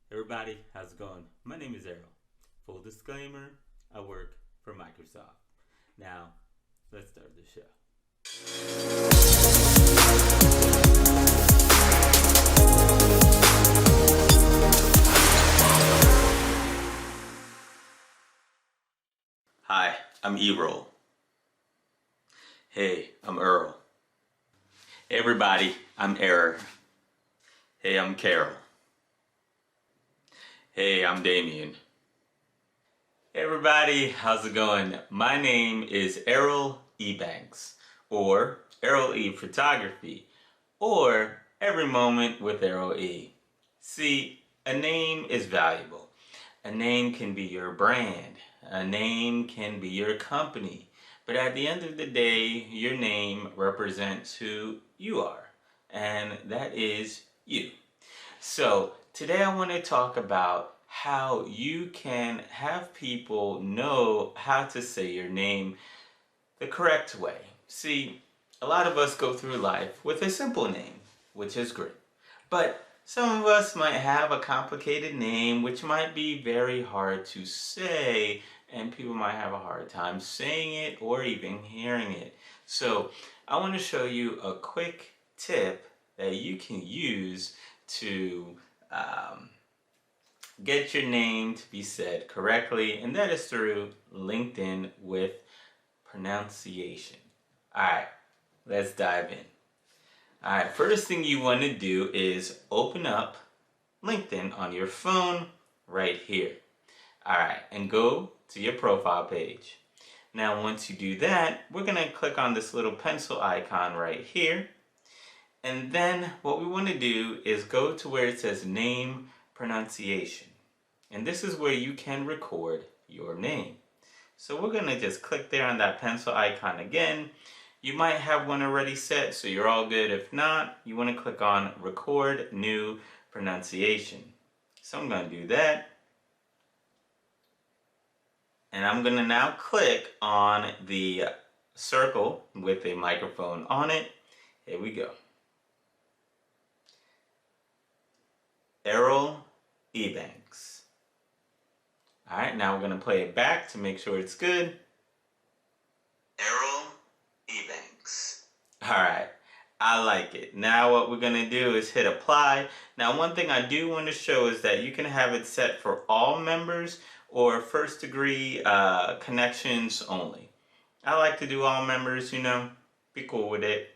Everybody, how's it going? My name is Errol. Full disclaimer, I work for Microsoft. Now, let's start the show. Hi, I'm Errol. Hey, I'm Earl. Hey everybody, I'm Error. Hey, I'm Carol. Hey, I'm Damien. Hey everybody, how's it going? My name is Errol Ebanks, or Errol E Photography, or Every Moment with Errol E. See, a name is valuable. A name can be your brand. A name can be your company. But at the end of the day, your name represents who you are, and that is you. So today I want to talk about how you can have people know how to say your name the correct way. See, a lot of us go through life with a simple name, which is great. But some of us might have a complicated name which might be very hard to say, and people might have a hard time saying it or even hearing it. So I want to show you a quick tip that you can use to um, get your name to be said correctly, and that is through LinkedIn with pronunciation. Alright, let's dive in. Alright, first thing you want to do is open up LinkedIn on your phone right here. Alright, and go to your profile page. Now once you do that, we're going to click on this little pencil icon right here. And then what we want to do is go to where it says name pronunciation. And this is where you can record your name. So we're going to just click there on that pencil icon again. You might have one already set, so you're all good. If not, you want to click on record new pronunciation. So I'm going to do that. And I'm going to now click on the circle with a microphone on it. Here we go. Errol Ebanks. Alright, now we're going to play it back to make sure it's good. Errol Ebanks. Alright, I like it. Now what we're going to do is hit apply. Now one thing I do want to show is that you can have it set for all members or first degree connections only. I like to do all members, be cool with it.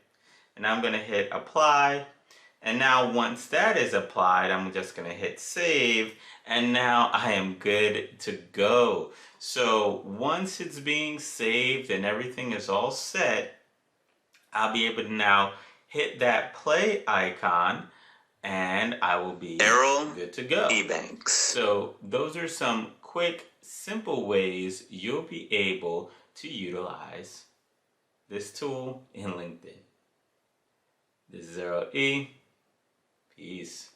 And I'm going to hit apply. And now once that is applied, I'm just going to hit save. And now I am good to go. So once it's being saved and everything is all set, I'll be able to now hit that play icon and I will be Errol good to go. Ebanks. So those are some quick, simple ways you'll be able to utilize this tool in LinkedIn. This is Errol E. Peace.